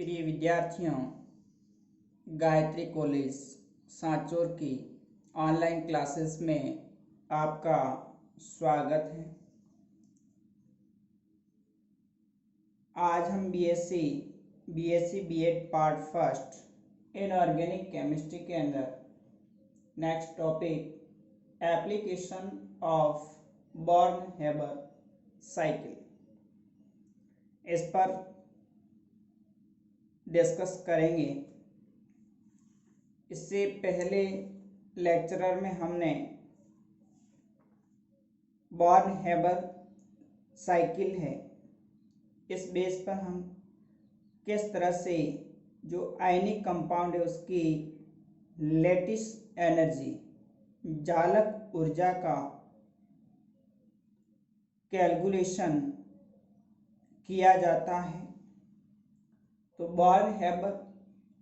प्रिय विद्यार्थियों, गायत्री कॉलेज सांचौर की ऑनलाइन क्लासेस में आपका स्वागत है। आज हम BSc BEd part first inorganic chemistry के अंदर next topic application of Born Haber cycle इस पर डिस्कस करेंगे। इससे पहले लेक्चरर में हमने बॉर्न-हेबर साइकिल है, इस बेस पर हम किस तरह से जो आयनिक कंपाउंड है उसकी लैटिस एनर्जी जालक ऊर्जा का कैलकुलेशन किया जाता है। तो बॉर्न-हेबर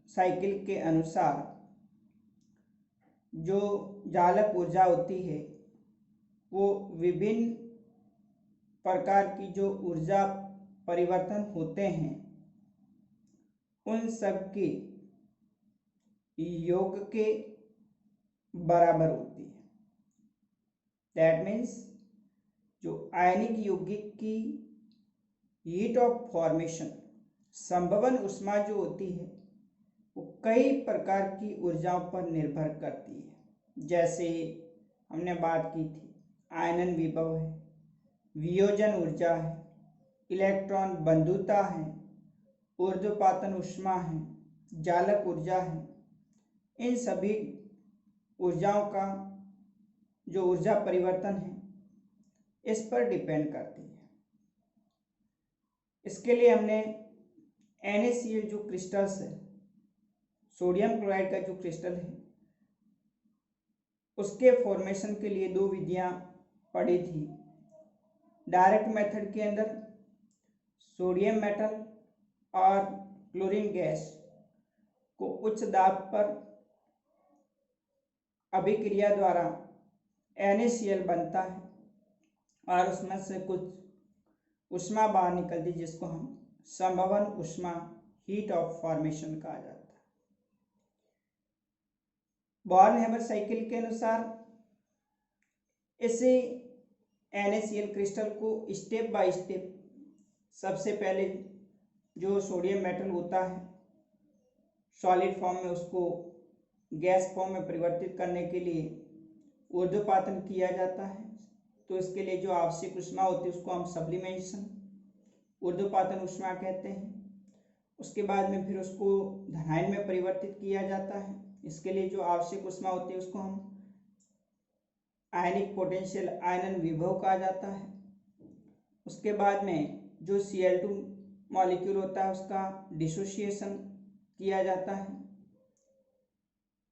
साइकिल के अनुसार जो जालक ऊर्जा होती है वो विभिन्न प्रकार की जो ऊर्जा परिवर्तन होते हैं उन सब के योग के बराबर होती है। दैट मीन्स जो आयनिक यौगिक की हीट ऑफ फॉर्मेशन संभवन उष्मा जो होती है वो कई प्रकार की ऊर्जाओं पर निर्भर करती है। जैसे हमने बात की थी, आयनन विभव है, वियोजन ऊर्जा है, इलेक्ट्रॉन बंधुता है, ऊर्ध्वपातन उष्मा है, जालक ऊर्जा है। इन सभी ऊर्जाओं का जो ऊर्जा परिवर्तन है इस पर डिपेंड करती है। इसके लिए हमने NaCl जो क्रिस्टल्स है, सोडियम क्लोराइड का जो क्रिस्टल है उसके फॉर्मेशन के लिए दो विधियां पढ़ी थी। डायरेक्ट मेथड के अंदर सोडियम मेटल और क्लोरीन गैस को उच्च दाब पर अभिक्रिया द्वारा NaCl बनता है और उसमें से कुछ उष्मा बाहर निकलती है जिसको हम संभवन उष्मा हीट ऑफ फॉर्मेशन कहा जाता है। बॉर्न-हेबर साइकिल के अनुसार इसे NaCl क्रिस्टल को स्टेप बाय स्टेप सबसे पहले जो सोडियम मेटल होता है सॉलिड फॉर्म में उसको गैस फॉर्म में परिवर्तित करने के लिए ऊर्ध्वपातन किया जाता है। तो इसके लिए जो आवश्यक उष्मा होती है उसको हम सब्लिमेशन ऊर्ध्वपातन उष्मा कहते हैं। उसके बाद में फिर उसको धनायन में परिवर्तित किया जाता है। इसके लिए जो आवश्यक उष्मा होती है उसको हम आयनिक पोटेंशियल आयनन विभव कहा जाता है। उसके बाद में जो Cl2 मॉलिक्यूल होता है उसका डिसोसिएशन किया जाता है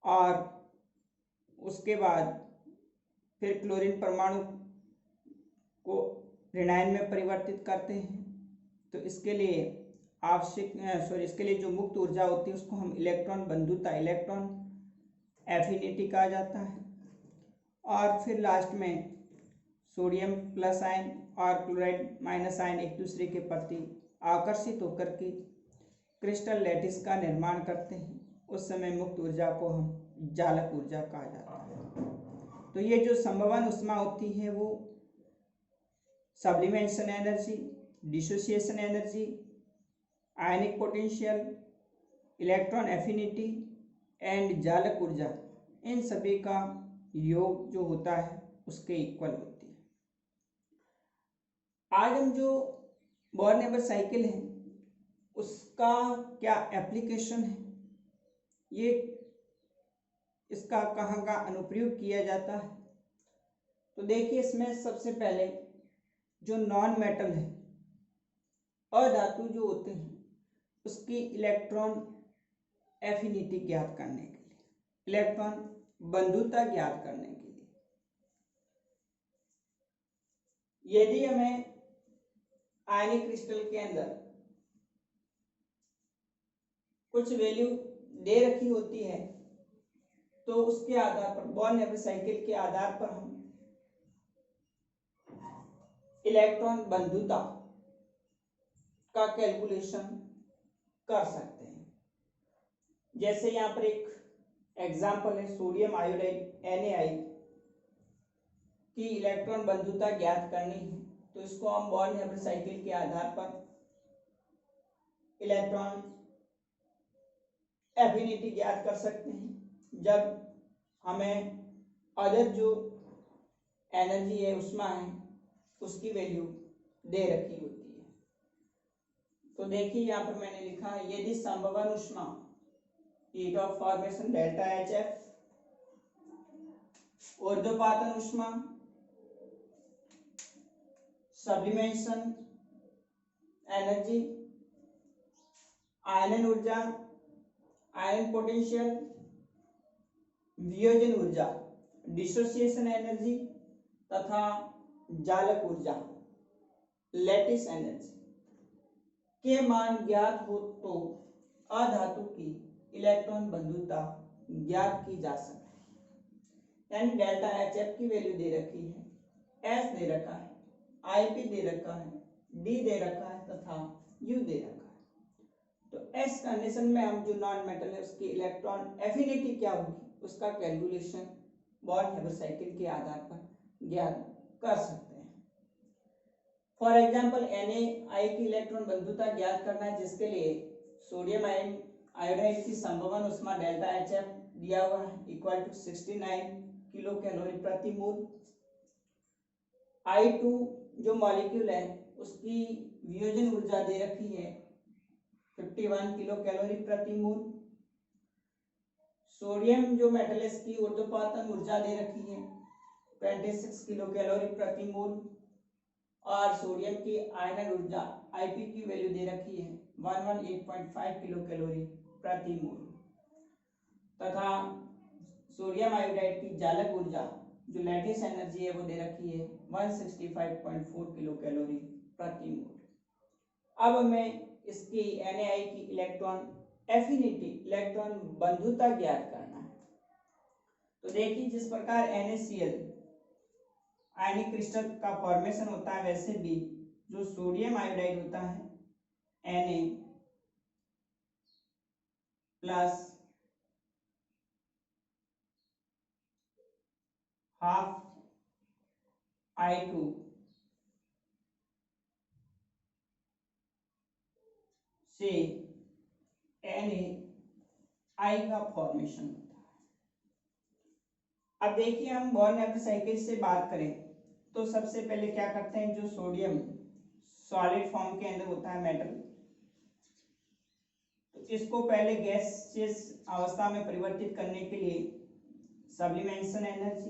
और उसके बाद फिर क्लोरीन परमाणु को ऋणायन में परिवर्तित करते हैं। तो इसके लिए इसके लिए जो मुक्त ऊर्जा होती है उसको हम इलेक्ट्रॉन बंधुता इलेक्ट्रॉन एफिनिटी कहा जाता है। और फिर लास्ट में सोडियम प्लस आयन और क्लोराइड माइनस आयन एक दूसरे के प्रति आकर्षित होकर के क्रिस्टल लैटिस का निर्माण करते हैं। उस समय मुक्त ऊर्जा को हम जालक ऊर्जा कहा जाता है। तो ये जो संभवन उष्मा होती है वो sublimation energy, dissociation energy, ionic potential, electron affinity and जालक ऊर्जा, इन सभी का योग जो होता है उसके इक्वल होती है। आज हम जो बॉर्न-हेबर साइकिल है उसका क्या एप्लीकेशन है, ये इसका कहाँ का अनुप्रयोग किया जाता है। तो देखिए, इसमें सबसे पहले जो नॉन मेटल है अधातु जो होते हैं उसकी इलेक्ट्रॉन एफिनिटी ज्ञात करने के लिए, इलेक्ट्रॉन बंधुता ज्ञात करने के लिए यदि हमें आयनिक क्रिस्टल के अंदर कुछ वैल्यू दे रखी होती है तो उसके आधार पर बॉर्न-हेबर साइकिल के आधार पर हम इलेक्ट्रॉन बंधुता का कैलकुलेशन कर सकते हैं। जैसे यहाँ पर एक एग्जाम्पल है, सोडियम आयोडाइड NaI की इलेक्ट्रॉन बंधुता ज्ञात करनी है, तो इसको हम बॉर्न-हेबर साइकिल के आधार पर इलेक्ट्रॉन एफिनिटी ज्ञात कर सकते हैं। जब हमें अदर जो एनर्जी है उष्मा है उसकी वैल्यू दे रखी होती है। तो देखिए यहाँ पर मैंने लिखा है, यदि संभवन उष्मा heat of formation delta HF, ऊर्ध्वपातन उष्मा सब्लिमेशन एनर्जी, आयनन ऊर्जा आयन पोटेंशियल, वियोजन ऊर्जा डिसोसिएशन एनर्जी तथा जालक ऊर्जा लैटिस एनर्जी के मान ज्ञात हो तो अधातु की इलेक्ट्रॉन बंधुता ज्ञात की जा सकती है। यानी डेल्टा HF की वैल्यू दे रखी है, S दे रखा है, IP दे रखा है, D दे रखा है तथा U दे रखा है। तो S कंडीशन में हम जो नॉन मेटल है उसकी इलेक्ट्रॉन एफिनिटी क्या होगी उसका कैलकुलेशन बॉर्न-हेबर साइकिल के आधार पर ज्ञात कर सकते हैं। फॉर एग्जांपल NaI की इलेक्ट्रॉन बंधुता ज्ञात करना है, जिसके लिए सोडियम आयोडाइड की संभवन उष्मा डेल्टा HF दिया हुआ है इक्वल टू 69 किलो कैलोरी प्रति मोल। I2 जो मॉलिक्यूल है उसकी वियोजन ऊर्जा दे रखी है 51 किलो कैलोरी प्रति मोल। सोडियम जो मेटल है इसकी ऊर्ध्वपातन ऊर्जा दे रखी है 26 किलो कैलोरी प्रति मोल और सोडियम की आयनन ऊर्जा IP की वैल्यू दे रखी है 118.5 किलो कैलोरी प्रति मोल तथा सोडियम आयोडाइड की जालक ऊर्जा जो लैटिस एनर्जी है वो दे रखी है 165.4 किलो कैलोरी प्रति मोल। अब हमें इसकी NaI की इलेक्ट्रॉन एफिनिटी इलेक्ट्रॉन बंधुता ज्ञात करना है। तो देखिए जिस प्रकार NaCl आयनिक क्रिस्टल का फॉर्मेशन होता है, वैसे भी जो सोडियम आयोडाइड होता है Na प्लस हाफ I2 से NaI का फॉर्मेशन होता है। अब देखिए हम बॉर्न-हेबर साइकिल से बात करें तो सबसे पहले क्या करते हैं, जो सोडियम सॉलिड फॉर्म के अंदर होता है मेटल, तो इसको पहले गैसियस अवस्था में परिवर्तित करने के लिए सब्लिमेशन एनर्जी,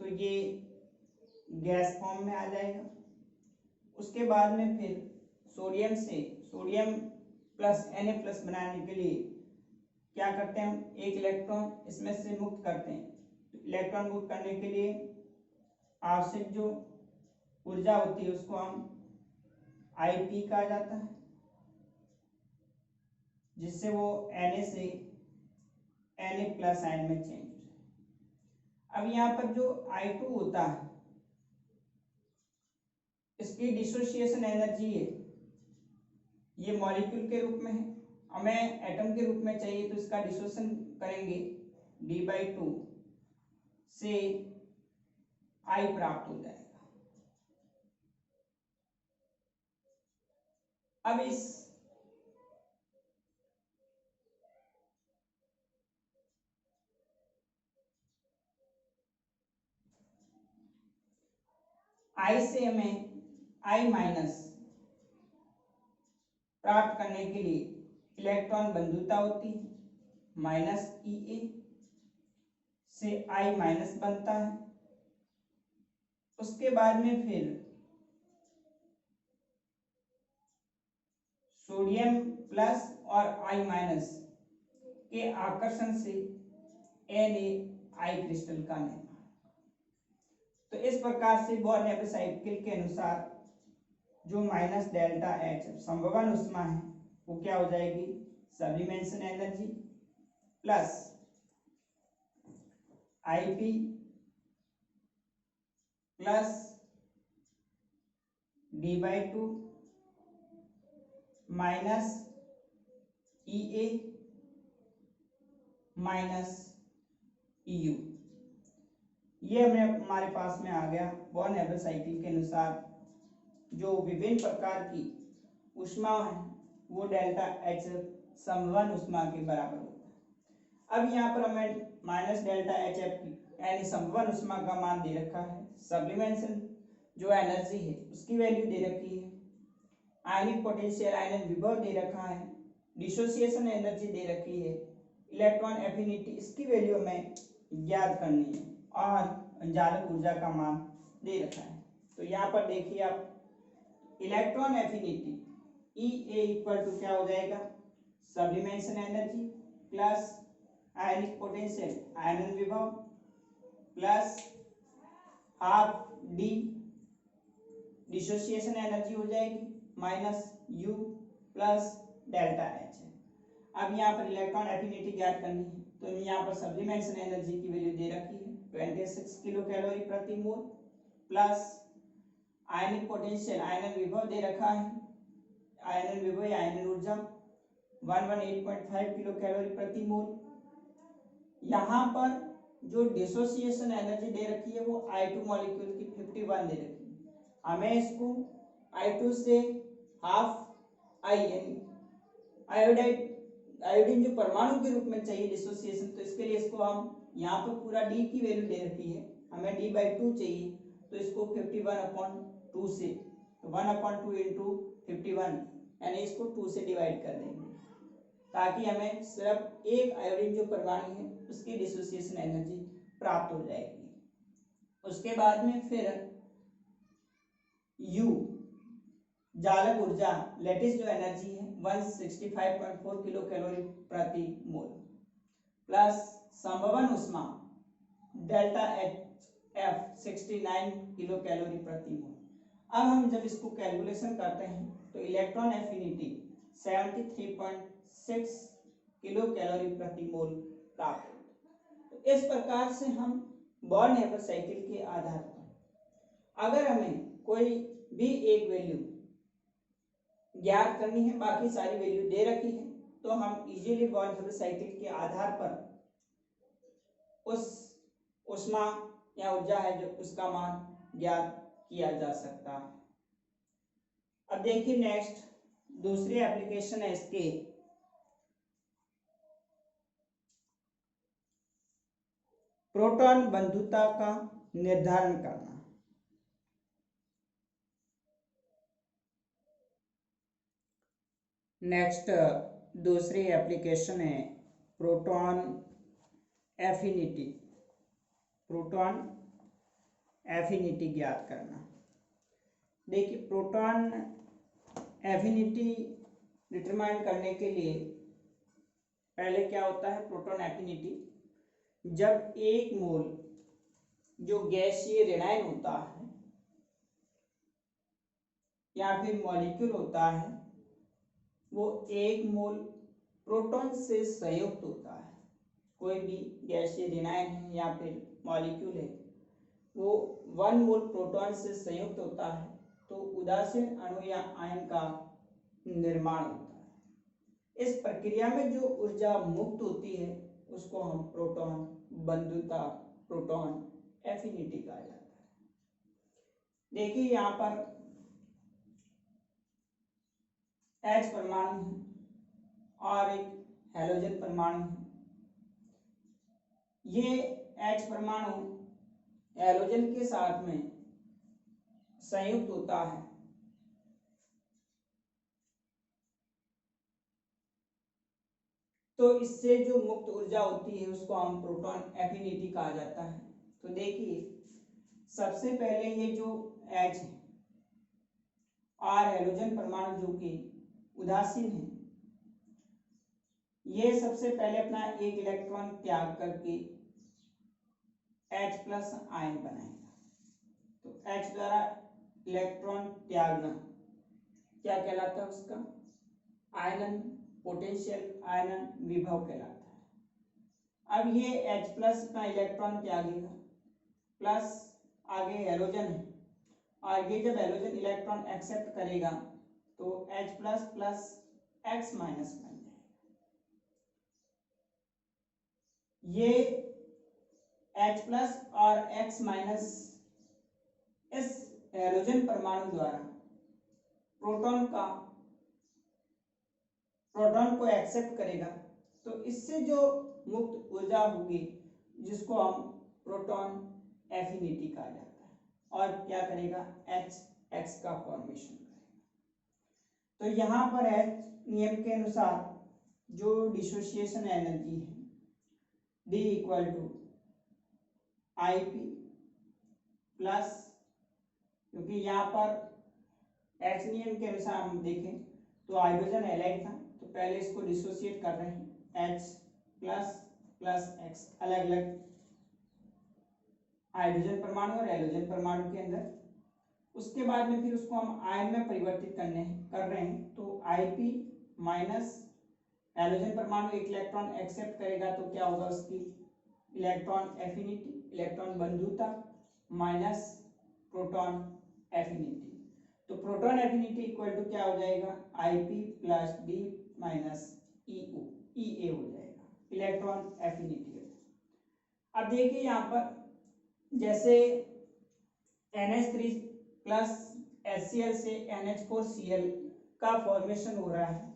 तो ये गैस फॉर्म में आ जाएगा। उसके बाद में फिर सोडियम से सोडियम प्लस Na प्लस बनाने के लिए क्या करते हैं, हम एक इलेक्ट्रॉन इसमें से मुक्त करते हैं। तो इलेक्ट्रॉन मुक्त करने के लिए आवश्यक जो ऊर्जा होती है उसको हम IP कहा जाता है, जिससे वो Na से Na प्लस आयन में चेंज हो जाए। अब यहाँ पर जो I2 होता है इसकी डिसोसिएशन एनर्जी है, ये मॉलिक्यूल के रूप में है, हमें एटम के रूप में चाहिए, तो इसका डिसोसिएशन करेंगे D/2 से I प्राप्त हो जाएगा। अब इस I से हमें I माइनस प्राप्त करने के लिए इलेक्ट्रॉन बंधुता होती है -EA से I माइनस बनता है। उसके बाद में फिर सोडियम प्लस और I माइनस के आकर्षण से NaI क्रिस्टल का निर्माण। तो इस प्रकार से बॉर्न-हेबर साइकिल के अनुसार जो माइनस डेल्टा HF संभवन उष्मा है वो क्या हो जाएगी, sublimation energy plus IP plus D/2 minus EA minus EU। ये हमारे पास में आ गया बॉर्न हैबल साइकिल के अनुसार जो विभिन्न प्रकार की ऊष्मा है वो डेल्टा एच समवन ऊष्मा के बराबर होता है। अब यहाँ पर हमें माइनस डेल्टा एच एफ यानी समवन ऊष्मा का मान दे रखा है। सब्लिमेशन जो एनर्जी है उसकी वैल्यू दे रखी है। आयनिक पोटेंशियल आयनन विभव दे रखा है। डिसोसिएशन एनर्जी दे रखी है। इलेक्ट्रॉन एफिनिटी इसकी वैल्यू हमें ज्ञात करनी है और जालक ऊर्जा का मान दे रखा है। तो यहाँ पर देखिए आप electron affinity EA equal to क्या हो जाएगा, sublimation energy plus ionic potential आयनन विभव plus half D dissociation energy हो जाएगी minus U plus delta H है। अब यहाँ पर इलेक्ट्रॉन एफिनिटी ज्ञात करनी है तो यहाँ पर सब्लिमेशन एनर्जी की वैल्यू दे रखी है 26 किलो कैलोरी प्रति मोल प्लस आयनिक पोटेंशियल आयनन विभव दे रखा है। आयनन विभव या आयनन ऊर्जा 118.5 किलो कैलोरी प्रति मोल। यहाँ पर जो डिसोसिएशन एनर्जी दे रखी है वो I2 मॉलिक्यूल की 51 दे रखी है। हमें इसको I2 से हाफ I यानी आयोडीन जो परमाणु के रूप में चाहिए डिसोसिएशन, तो इसके लिए इसको हम यहाँ पर पूरा D की वैल्यू दे रखी है, हमें D/2 चाहिए तो इसको 51/2 से 1/2 इंटू 51 यानी इसको 2 से डिवाइड कर देंगे ताकि हमें सिर्फ एक आयोडीन जो परमाणु है उसकी डिसोसिएशन एनर्जी प्राप्त हो जाएगी। उसके बाद में फिर U जालक ऊर्जा लेटिस जो एनर्जी है 165.4 किलो कैलोरी प्रति मोल प्लस संभवन ऊष्मा डेल्टा F 69 किलो कैलोरी प्रति मोल। अब हम जब इसको कैलकुलेशन करते हैं तो इलेक्ट्रॉन एफिनिटी 73.6 किलो कैलोरी प्रति मोल प्राप्त होता है। तो इस प्रकार से हम बॉर्न हैबर साइकिल के आधार पर अगर हमें कोई भी एक वैल्यू ज्ञात करनी है, बाकी सारी वैल्यू दे रखी है, तो हम इजीली बॉर्न हैबर साइकिल के आधार पर उस ऊष्मा या ऊर्जा है जो उसका मान ज्ञात किया जा सकता है। अब देखिए नेक्स्ट दूसरी एप्लीकेशन है इसके प्रोटॉन बंधुता का निर्धारण करना। नेक्स्ट दूसरी एप्लीकेशन है प्रोटॉन एफिनिटी। प्रोटॉन एफिनिटी ज्ञात करना। देखिए प्रोटॉन एफिनिटी डिटरमाइन करने के लिए पहले क्या होता है, प्रोटॉन एफिनिटी जब एक मोल जो गैसीय ऋणायन होता है या फिर मॉलिक्यूल होता है वो एक मोल प्रोटॉन से संयुक्त होता है। कोई भी गैसीय ऋणायन है या फिर मॉलिक्यूल है वो 1 मोल प्रोटॉन से संयुक्त होता है तो उदासीन अणु या आयन का निर्माण होता है। इस प्रक्रिया में जो ऊर्जा मुक्त होती है उसको हम प्रोटॉन बंधुता प्रोटॉन एफिनिटी कहा जाता है। देखिए यहाँ पर H परमाणु है और एक हैलोजन परमाणु है। ये H परमाणु हैलोजन के साथ में संयुक्त होता है तो इससे जो मुक्त ऊर्जा होती है उसको हम प्रोटॉन एफिनिटी कहा जाता है। तो देखिए सबसे पहले ये जो H है और हैलोजन परमाणु जो कि उदासीन है ये सबसे पहले अपना एक इलेक्ट्रॉन त्याग करके H प्लस आयन बनाएगा। तो H द्वारा इलेक्ट्रॉन त्यागना क्या कहलाता है, उसका आयनन पोटेंशियल आयनन विभव कहलाता है। अब ये H प्लस अपना इलेक्ट्रॉन त्यागेगा प्लस आगे हैलोजन है और ये जब हैलोजन इलेक्ट्रॉन एक्सेप्ट करेगा तो H plus plus X minus बन जाएगा। ये H प्लस और X माइनस इस हैलोजन परमाणु द्वारा प्रोटॉन को एक्सेप्ट करेगा, तो इससे जो मुक्त ऊर्जा होगी जिसको हम प्रोटॉन एफिनिटी कहा जाता है, और क्या करेगा, HX का फॉर्मेशन करेगा। तो यहाँ पर है नियम के अनुसार जो डिसोसिएशन एनर्जी है D equal to IP plus, क्योंकि यहाँ पर H नियम के अनुसार हम देखें तो हाइड्रोजन हैलाइड था, तो पहले इसको डिसोसिएट कर रहे हैं H प्लस प्लस X, अलग अलग हाइड्रोजन परमाणु और हैलोजन परमाणु के अंदर। उसके बाद में फिर उसको हम आयन में परिवर्तित कर रहे हैं, तो IP माइनस हैलोजन परमाणु एक इलेक्ट्रॉन एक्सेप्ट करेगा, तो क्या होगा उसकी इलेक्ट्रॉन एफिनिटी, इलेक्ट्रॉन बंधुता माइनस प्रोटॉन एफिनिटी। तो प्रोटॉन एफिनिटी इक्वल टू क्या हो जाएगा, IP plus D minus EA हो जाएगा, इलेक्ट्रॉन एफिनिटी। अब देखिए यहाँ पर जैसे NH3 प्लस HCl से NH4Cl का फॉर्मेशन हो रहा है,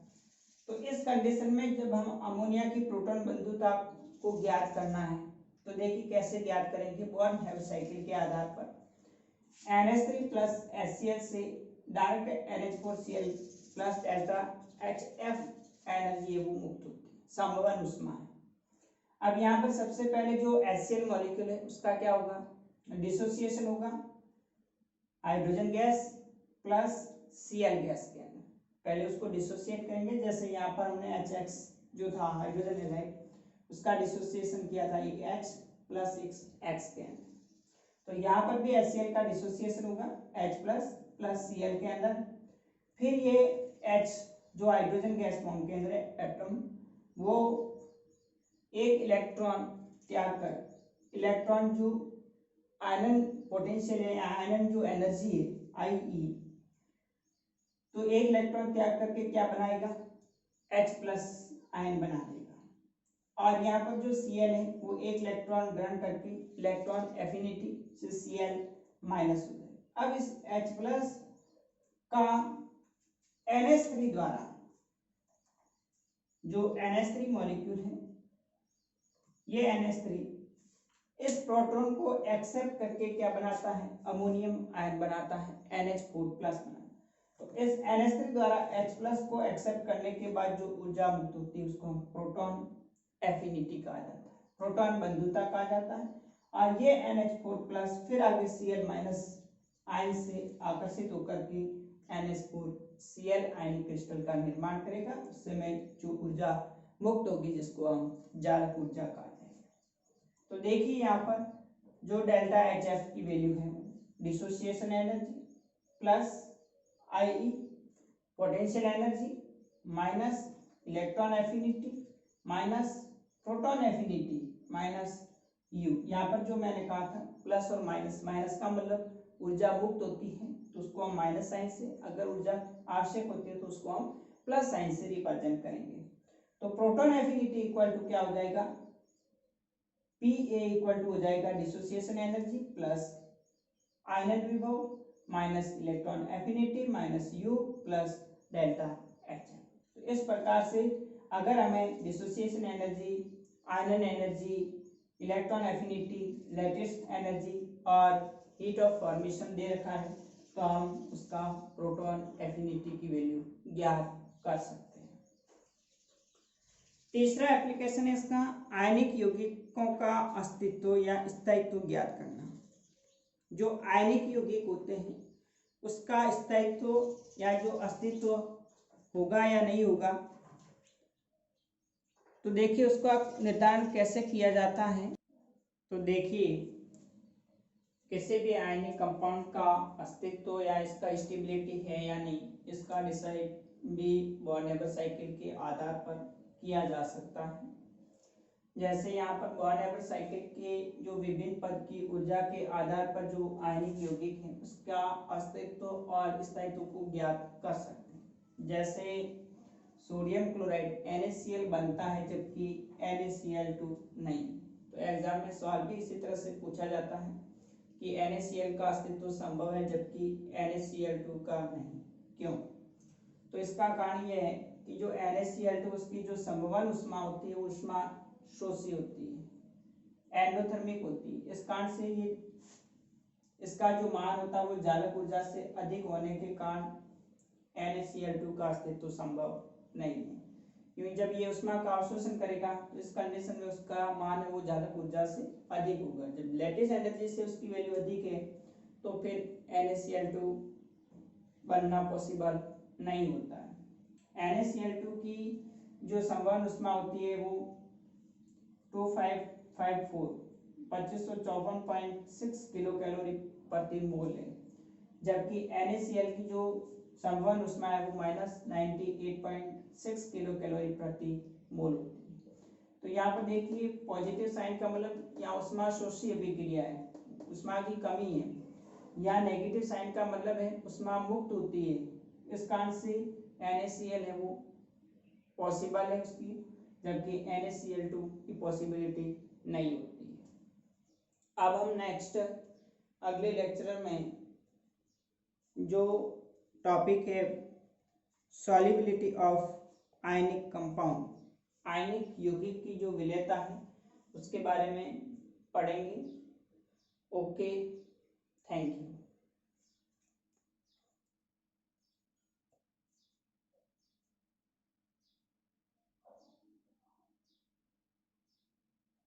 तो इस कंडीशन में जब हम अमोनिया की प्रोटॉन बंधुता को ज्ञात करना है, तो देखिए कैसे ज्ञात करेंगे, बॉर्न हैव साइकिल के आधार पर NH3 प्लस HCl से direct NH4Cl plus delta HF energy वो मुक्त होती है, समवन उष्मा है। अब यहाँ पर सबसे पहले जो HCl मॉलिक्यूल है उसका क्या होगा, डिसोसिएशन होगा hydrogen gas plus Cl gas के अंदर। पहले उसको डिसोसिएट करेंगे, जैसे यहाँ पर हमने HX जो था हाइड्रोजन हैलाइड उसका डिसोसिएशन किया था एक H प्लस X के अंदर, तो यहाँ पर भी HCl का डिसोसिएशन होगा H प्लस प्लस Cl के अंदर। फिर ये H जो हाइड्रोजन गैस फॉर्म के अंदर है एटम, वो एक इलेक्ट्रॉन त्याग कर इलेक्ट्रॉन जो आयनन पोटेंशियल है, आयनन जो एनर्जी है IE, तो एक इलेक्ट्रॉन त्याग करके क्या बनाएगा, H प्लस आयन बना देगा। और यहाँ पर जो Cl है वो एक इलेक्ट्रॉन ग्रहण करके इलेक्ट्रॉन एफिनिटी से Cl माइनस हो जाएगा। अब इस H प्लस का NH3 द्वारा जो NH3 मॉलिक्यूल है, ये NH3 इस प्रोटॉन को एक्सेप्ट करके क्या बनाता है, अमोनियम आयन बनाता है, NH4 प्लस बनाता है। तो इस NH3 द्वारा H प्लस को एक्सेप्ट करने के बाद जो ऊर्जा मुक्त होती है उसको हम प्रोटॉन एफिनिटी कहा जाता है, प्रोटॉन बंधुता कहा जाता है। और ये NH4 प्लस फिर आगे Cl माइनस आयन से आकर्षित होकर के NH4Cl आयन क्रिस्टल का निर्माण करेगा, उससे में जो ऊर्जा मुक्त होगी जिसको हम जालक ऊर्जा कहा जाएगा। तो देखिए यहाँ पर जो डेल्टा HF की वैल्यू है dissociation energy plus IE potential energy minus electron affinity minus proton affinity minus U। यहाँ पर जो मैंने कहा था प्लस और माइनस, माइनस का मतलब ऊर्जा मुक्त होती है तो उसको हम माइनस साइन से, अगर ऊर्जा आवश्यक होती है तो उसको हम प्लस साइन से रिप्रेजेंट करेंगे। तो प्रोटॉन एफिनिटी इक्वल टू क्या हो जाएगा, PA इक्वल टू हो जाएगा डिसोसिएशन एनर्जी प्लस आयनन विभव minus electron affinity minus U plus delta HF। तो इस प्रकार से अगर हमें डिसोसिएशन एनर्जी, आयनन energy, electron affinity, lattice energy और हीट ऑफ फॉर्मेशन दे रखा है, तो हम उसका प्रोटॉन एफिनिटी की वैल्यू ज्ञात कर सकते हैं। तीसरा एप्लीकेशन है इसका आयनिक यौगिकों का अस्तित्व या स्थायित्व ज्ञात करना। जो आयनिक यौगिक होते हैं उसका स्थायित्व या जो अस्तित्व होगा या नहीं होगा, तो देखिए उसका निर्धारण कैसे किया जाता है। तो देखिए किसी भी आयनिक कंपाउंड का अस्तित्व या इसका स्टेबिलिटी है या नहीं, इसका डिसाइड भी बॉर्न-हैबर साइकिल के आधार पर किया जा सकता है। जैसे यहाँ पर बॉर्न-हैबर साइकिल के जो विभिन्न पद की ऊर्जा के आधार पर जो आयनिक यौगिक है उसका अस्तित्व और स्थायित्व को ज्ञात कर सकते हैं। जैसे सोडियम क्लोराइड NaCl बनता है जबकि NaCl2 नहीं। तो एग्जाम में सवाल भी इसी तरह से पूछा जाता है कि NaCl का अस्तित्व संभव है जबकि NaCl2 का नहीं, क्यों? तो इसका कारण यह है कि जो NaCl2 उसकी जो संवहन ऊष्मा होती है वो ऊष्मा शोषी होती है, एंडोथर्मिक होती है। इस कारण से ये इसका जो मान होता है वो जालक ऊर्जा से अधिक होने के कारण NaCl2 का अस्तित्व संभव नहीं है, क्योंकि जब ये ऊष्मा का अवशोषण करेगा तो इस कंडीशन में उसका मान है वो जालक ऊर्जा से अधिक होगा। जब लेटिस एनर्जी से उसकी वैल्यू अधिक है तो फिर NaCl2 बनना पॉसिबल नहीं होता है। NaCl2 की जो संवहन ऊष्मा होती है वो 2554.6 किलो कैलोरी प्रति मोल है, जबकि NaCl की जो संवहन ऊष्मा है वो -98.6 किलो कैलोरी प्रति मोल होती है। तो यहाँ पर देखिए पॉजिटिव साइन का मतलब यहाँ ऊष्मा शोषी अभिक्रिया है, ऊष्मा की कमी है। यहाँ नेगेटिव साइन का मतलब है ऊष्मा मुक्त होती है। इस कारण से NaCl है वो पॉसिबल है उसकी, जबकि NaCl2 की पॉसिबिलिटी नहीं होती है। अब हम नेक्स्ट अगले लेक्चर में जो टॉपिक है सॉल्युबिलिटी ऑफ आयनिक कंपाउंड, आयनिक यौगिक की जो विलेयता है उसके बारे में पढ़ेंगे। Okay, thank you.